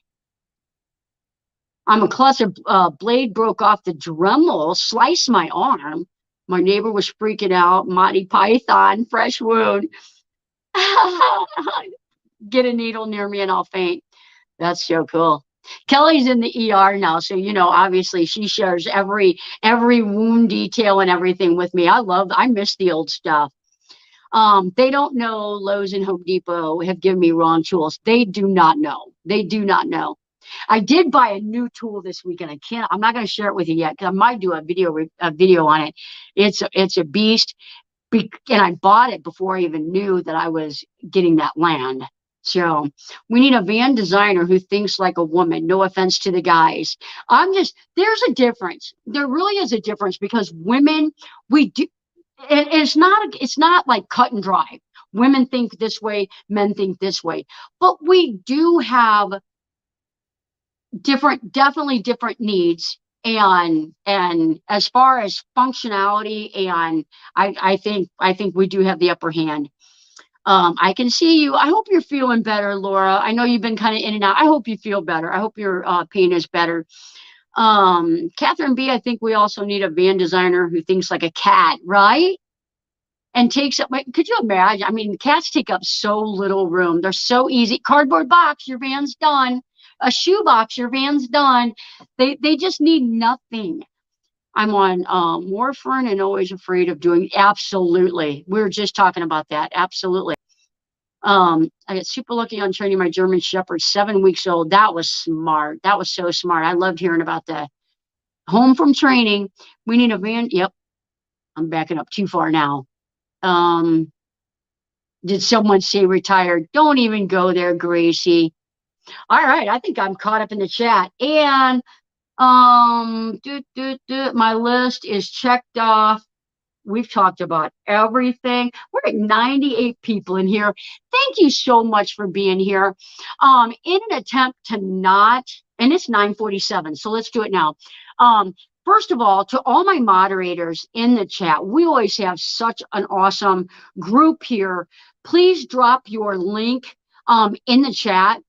I'm a klutz. A blade broke off the Dremel, sliced my arm. My neighbor was freaking out. Monty Python, fresh wound. Get a needle near me and I'll faint. That's so cool. Kelly's in the ER now, so obviously she shares every wound detail and everything with me. I miss the old stuff. They don't know Lowe's and Home Depot have given me wrong tools. They do not know. They do not know. I did buy a new tool this weekend. I'm not going to share it with you yet because I might do a video on it. It's a beast. And I bought it before I even knew that I was getting that land. So we need a van designer who thinks like a woman. No offense to the guys. There's a difference. There really is a difference because women, we do, and it's not like cut and dry. Women think this way, men think this way. But we do have definitely different needs. And as far as functionality, and I think we do have the upper hand. I can see you. I hope you're feeling better, Laura. I know you've been kind of in and out. I hope you feel better. I hope your pain is better. Catherine B, I think we also need a van designer who thinks like a cat, right? And takes up, could you imagine? I mean, cats take up so little room. They're so easy. Cardboard box, your van's done. A shoe box, your van's done. They just need nothing. I'm on warfarin and always afraid of doing. Absolutely. We were just talking about that. Absolutely. I got super lucky on training my German Shepherd, 7 weeks old. That was smart. That was so smart. I loved hearing about that. Home from training. We need a van. Yep. I'm backing up too far now. Did someone say retired? Don't even go there, Gracie. All right. I think I'm caught up in the chat. And my list is checked off. We've talked about everything. We're at 98 people in here. Thank you so much for being here. In an attempt to not, and it's 9:47, so let's do it now. First of all, to all my moderators in the chat, we always have such an awesome group here. Please drop your link in the chat.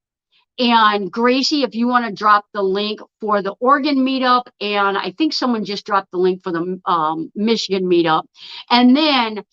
And Gracie, if you want to drop the link for the Oregon meetup, and I think someone just dropped the link for the Michigan meetup. And then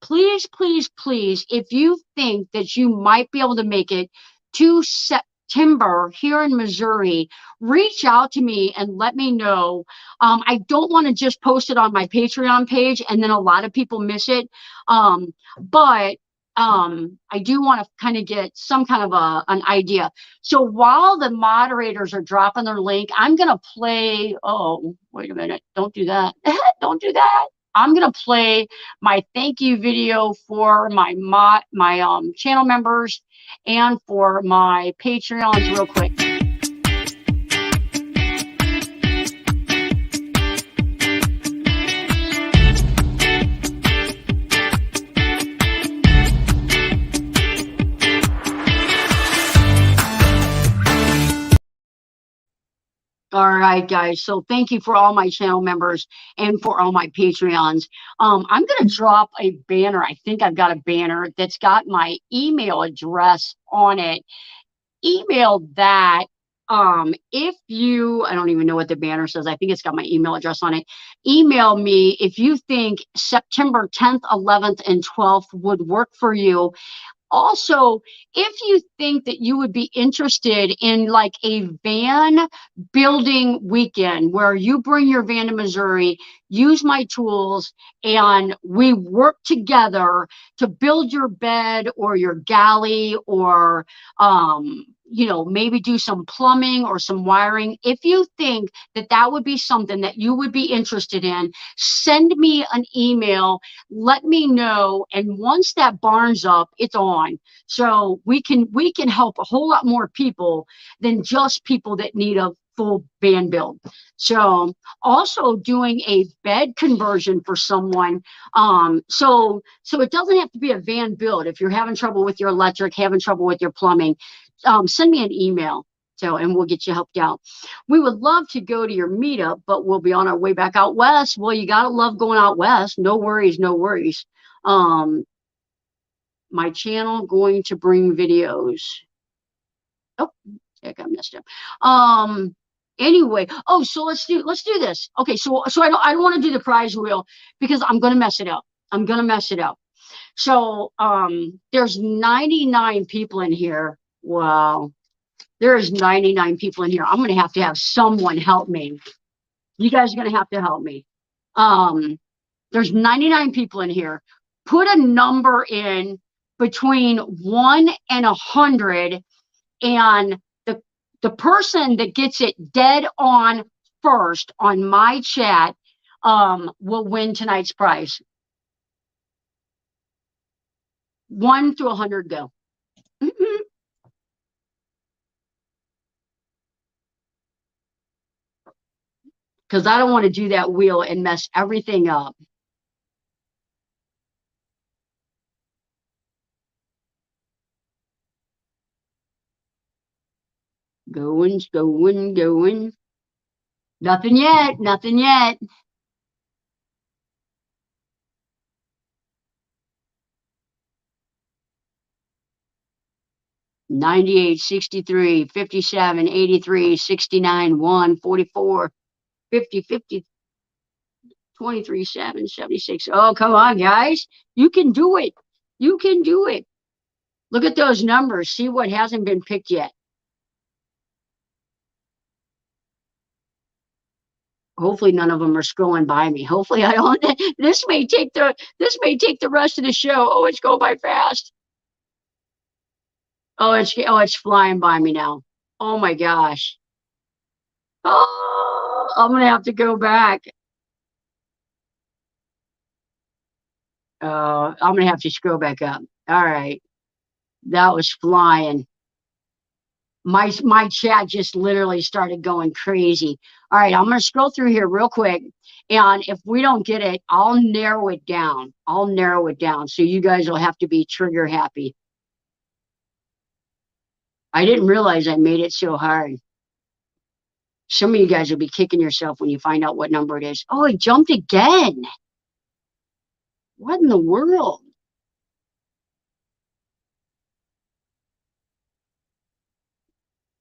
please, please, please, if you think that you might be able to make it to September here in Missouri, reach out to me and let me know. I don't want to just post it on my Patreon page and then a lot of people miss it. But I do want to kind of get some kind of an idea. So while the moderators are dropping their link, I'm going to play. Oh, wait a minute. Don't do that. Don't do that. I'm going to play my thank you video for my channel members and for my Patreons real quick. All right, guys. So thank you for all my channel members and for all my Patreons. I'm going to drop a banner. I think I've got a banner that's got my email address on it. Email that if you, I don't even know what the banner says. I think it's got my email address on it. Email me if you think September 10th, 11th, and 12th would work for you. Also, if you think that you would be interested in like a van building weekend where you bring your van to Missouri, use my tools, and we work together to build your bed or your galley or, maybe do some plumbing or some wiring. If you think that that would be something that you would be interested in, send me an email, let me know. And once that barn's up, it's on. So we can help a whole lot more people than just people that need a full van build. So also doing a bed conversion for someone. So it doesn't have to be a van build. If you're having trouble with your electric, having trouble with your plumbing, send me an email. So, and we'll get you helped out. We would love to go to your meetup, but we'll be on our way back out west. Well, you got to love going out west. No worries, no worries. My channel going to bring videos. Oh, heck, I messed up. Anyway, so let's do this. Okay, so I don't want to do the prize wheel because I'm gonna mess it up. I'm gonna mess it up. So there's 99 people in here. Wow. There is 99 people in here. I'm going to have someone help me. You guys are going to have to help me. There's 99 people in here. Put a number in between 1 and 100, and the person that gets it dead on first on my chat will win tonight's prize. 1 to 100, go. Because I don't want to do that wheel and mess everything up. Going. Nothing yet. Nothing yet. $98, $63, $57, $83, $69, $1, $44, $50, $50, $23, $7, $76. Oh, come on, guys. You can do it. You can do it. Look at those numbers. See what hasn't been picked yet. Hopefully none of them are scrolling by me. Hopefully I don't. This may take the rest of the show. Oh, it's going by fast. Oh, it's flying by me now. Oh my gosh. Oh, I'm gonna have to go back. I'm gonna have to scroll back up. All right. That was flying. My chat just literally started going crazy. All right, I'm gonna scroll through here real quick, and if we don't get it, I'll narrow it down. So you guys will have to be trigger happy. I didn't realize I made it so hard. Some of you guys will be kicking yourself when you find out what number it is. Oh, it jumped again. What in the world?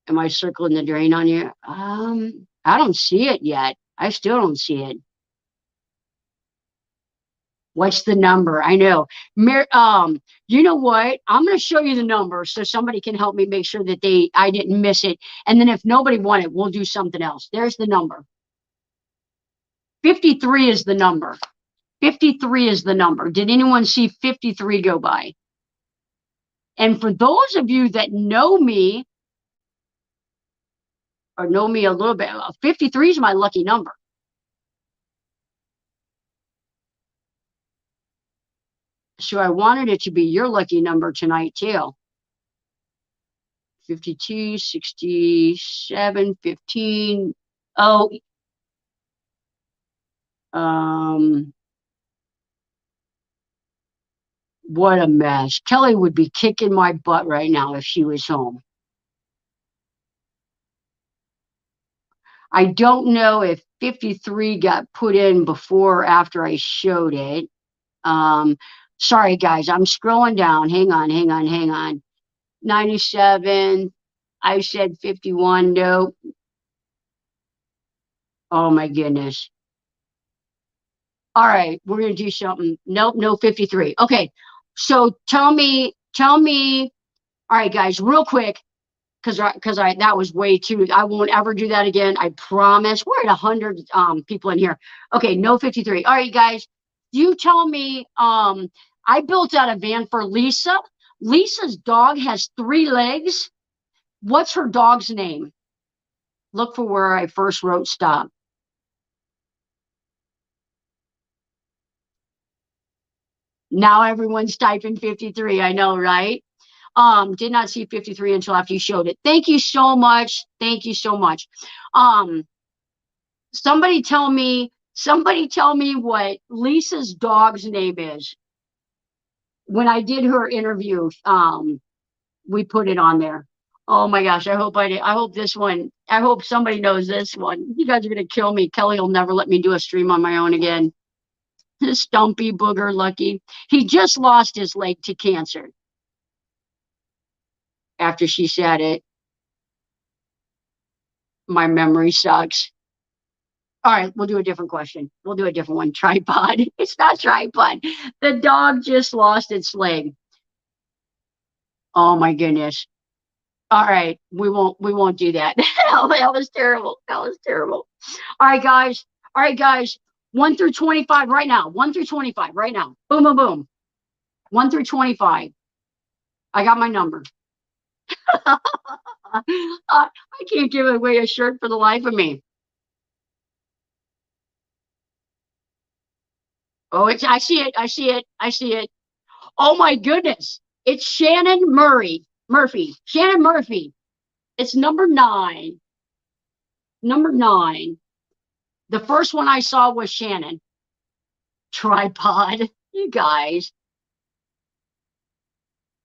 Am I circling the drain on you? I don't see it yet. I still don't see it. What's the number? I know. You know what? I'm going to show you the number so somebody can help me make sure that I didn't miss it. And then if nobody won it, we'll do something else. There's the number. 53 is the number. 53 is the number. Did anyone see 53 go by? And for those of you that know me or know me a little bit, 53 is my lucky number. So I wanted it to be your lucky number tonight too. 52, 67, 15. Oh, what a mess. Kelly would be kicking my butt right now if she was home. I don't know if 53 got put in before or after I showed it. Sorry, guys, I'm scrolling down. Hang on. 97. I said 51. Nope. Oh my goodness. All right, we're gonna do something. Nope, no 53. Okay, so tell me. All right, guys, real quick, because I that was way too. I won't ever do that again. I promise. We're at 100 people in here. Okay, no 53. All right, guys, you tell me. I built out a van for Lisa. Lisa's dog has 3 legs. What's her dog's name? Look for where I first wrote stop. Now everyone's typing 53. I know, right? Did not see 53 until after you showed it. Thank you so much. Thank you so much. Um, somebody tell me what Lisa's dog's name is. When I did her interview, we put it on there. Oh my gosh, I hope I did. I hope this one, I hope somebody knows this one. You guys are gonna kill me. Kelly will never let me do a stream on my own again. Stumpy booger lucky. He just lost his leg to cancer after she said it. My memory sucks. All right, we'll do a different question. We'll do a different one. Tripod. It's not tripod. The dog just lost its leg. Oh my goodness. All right, we won't do that. That was terrible. That was terrible. All right, guys. All right, guys. 1 through 25 right now. 1 through 25 right now. Boom, boom, boom. 1 through 25. I got my number. I can't give away a shirt for the life of me. Oh, it's I see it. I see it. I see it. Oh my goodness. It's Shannon Murray. Murphy. Shannon Murphy. It's number 9. Number 9. The first one I saw was Shannon. Tripod. You guys.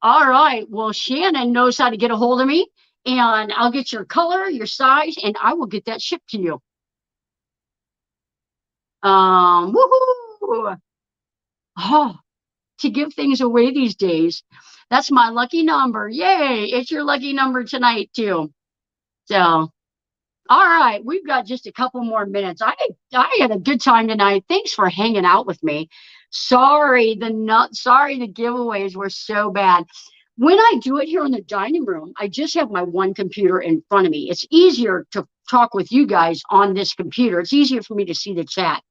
All right. Well, Shannon knows how to get a hold of me, and I'll get your color, your size, and I will get that shipped to you. Woohoo! Oh, to give things away these days. That's my lucky number. Yay! It's your lucky number tonight too. So, all right, we've got just a couple more minutes. I had a good time tonight. Thanks for hanging out with me. Sorry the giveaways were so bad. When I do it here in the dining room, I just have my one computer in front of me. It's easier to talk with you guys on this computer. It's easier for me to see the chat.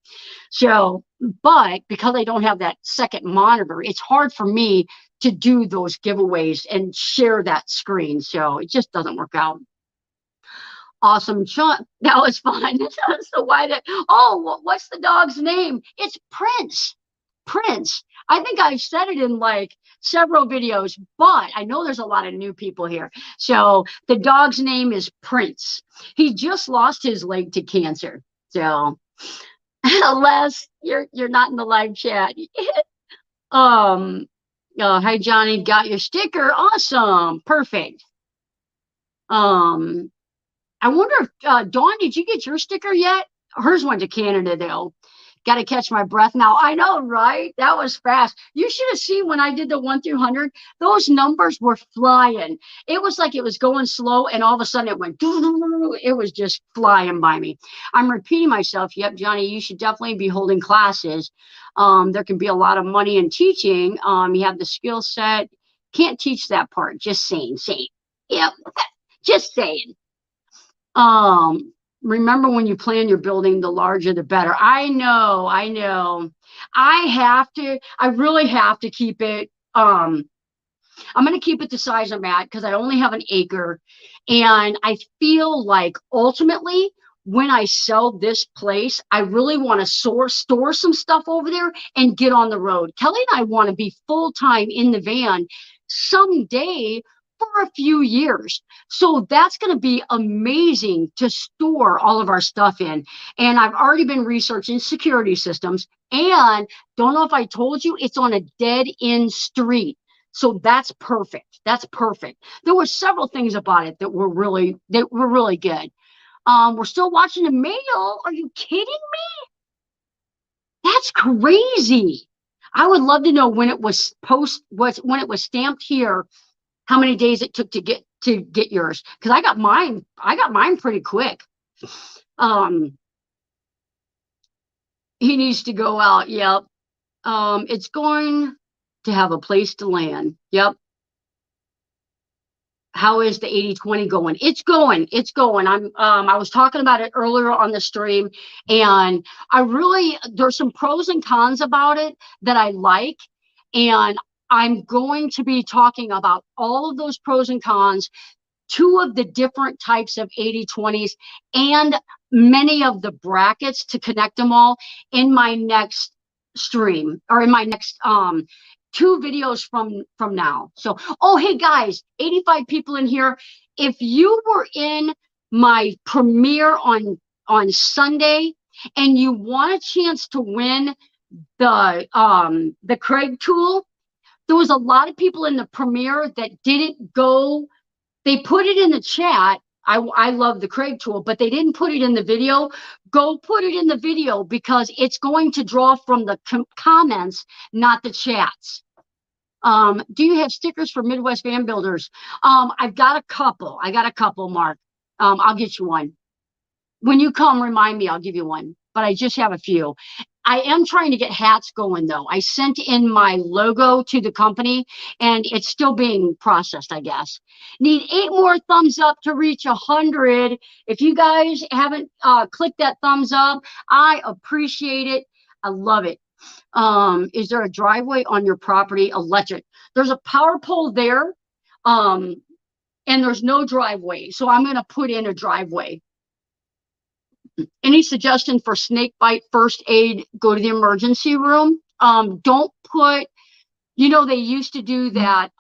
So, but because I don't have that second monitor, it's hard for me to do those giveaways and share that screen. So it just doesn't work out. Awesome, Sean. That was fun. So why did? Oh, what's the dog's name? It's Prince. Prince. I think I've said it in like several videos, but I know there's a lot of new people here. So the dog's name is Prince. He just lost his leg to cancer. So Les, you're not in the live chat. Hi Johnny, got your sticker. Awesome, perfect. Um, I wonder if Dawn, did you get your sticker yet? Hers went to Canada though. Got to catch my breath now. I know, right? That was fast. You should have seen when I did the 1 through 100. Those numbers were flying. It was like it was going slow, and all of a sudden it went. It was just flying by me. I'm repeating myself. Yep, Johnny, you should definitely be holding classes. There can be a lot of money in teaching. You have the skill set. Can't teach that part. Just saying. Yep. Just saying. Remember when you plan your building, the larger the better. I know. I really have to keep it. I'm going to keep it the size I'm at because I only have an acre. And I feel like ultimately, when I sell this place, I really want to store some stuff over there and get on the road. Kelly and I want to be full time in the van someday for a few years. So that's going to be amazing to store all of our stuff in. And I've already been researching security systems. And don't know if I told you, it's on a dead end street. So that's perfect. That's perfect. There were several things about it that were really good. We're still watching the mail. Are you kidding me? That's crazy. I would love to know when it was when it was stamped here, how many days it took to get to get yours, because I got mine pretty quick. He needs to go out. Yep. It's going to have a place to land. Yep. How is the 80-20 going? It's going. I was talking about it earlier on the stream, and there's some pros and cons about it that I like, and I'm going to be talking about all of those pros and cons, two of the different types of 80-20s, and many of the brackets to connect them all in my next stream, or in my next two videos from now. So, oh, hey guys, 85 people in here. If you were in my premiere on Sunday and you want a chance to win the Craig tool, there was a lot of people in the premiere that didn't go. They put it in the chat. I love the Craig tool, but they didn't put it in the video. Go put it in the video, because it's going to draw from the comments, not the chats. Do you have stickers for Midwest Van Builders? I've got a couple. Mark. I'll get you one. When you come, remind me, I'll give you one. But I just have a few. I am trying to get hats going, though. I sent in my logo to the company, and it's still being processed, I guess. Need 8 more thumbs up to reach 100. If you guys haven't clicked that thumbs up, I appreciate it. I love it. Is there a driveway on your property? Electric. There's a power pole there, and there's no driveway. So I'm going to put in a driveway. Any suggestion for snake bite first aid? Go to the emergency room. Don't put, they used to do that,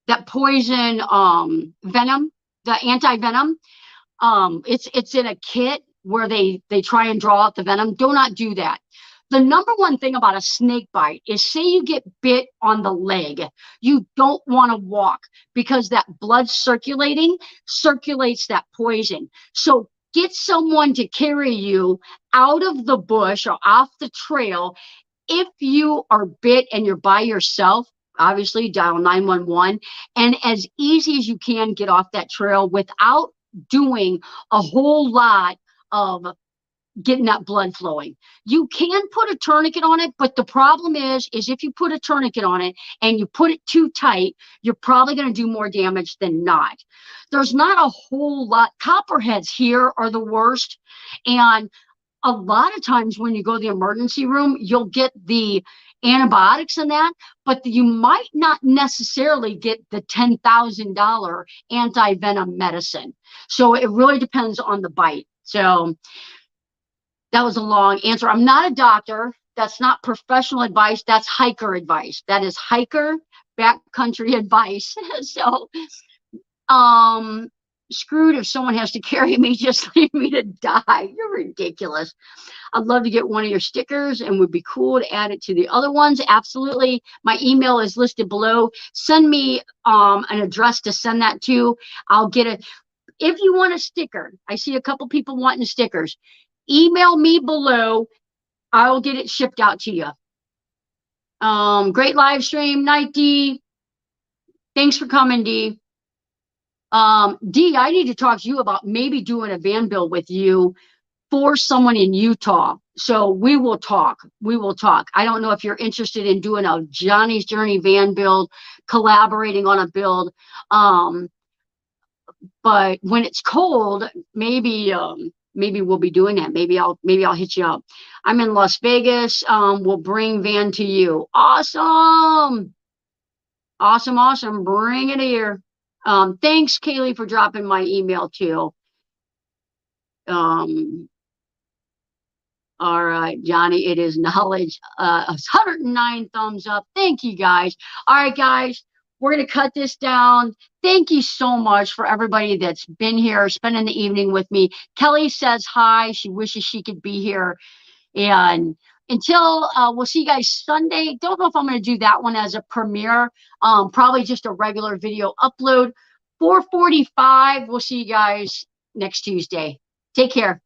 that poison, venom, the anti-venom. It's in a kit where they try and draw out the venom. Do not do that. The number one thing about a snake bite is, say you get bit on the leg, you don't want to walk, because that blood circulates that poison. So get someone to carry you out of the bush or off the trail. If you are bit and you're by yourself, obviously dial 911, and as easy as you can, get off that trail without doing a whole lot of getting that blood flowing. You can put a tourniquet on it, but the problem is if you put a tourniquet on it and you put it too tight, you're probably going to do more damage than not. There's not a whole lot. Copperheads here are the worst, and a lot of times when you go to the emergency room, you'll get the antibiotics in that, but you might not necessarily get the $10,000 anti-venom medicine. So it really depends on the bite. So that was a long answer. I'm not a doctor. That's not professional advice. That's hiker advice. That is hiker backcountry advice. So, screwed if someone has to carry me. Just leave me to die. You're ridiculous. I'd love to get one of your stickers, and would be cool to add it to the other ones. Absolutely. My email is listed below. Send me an address to send that to. I'll get it. If you want a sticker, I see a couple people wanting stickers. Email me below. I'll get it shipped out to you. Great live stream. Night, D. Thanks for coming, D. D, I need to talk to you about maybe doing a van build with you for someone in Utah. So we will talk. I don't know if you're interested in doing a Johnny's Journey van build, collaborating on a build. But when it's cold, maybe we'll be doing that. Maybe I'll hit you up. I'm in Las Vegas. We'll bring van to you. Awesome. Bring it here. Thanks, Kaylee, for dropping my email too. All right, Johnny, it is knowledge. 109 thumbs up. Thank you, guys. All right, guys, we're going to cut this down. Thank you so much for everybody that's been here, spending the evening with me. Kelly says hi. She wishes she could be here. And until we'll see you guys Sunday. Don't know if I'm going to do that one as a premiere. Probably just a regular video upload. 4:45. We'll see you guys next Tuesday. Take care.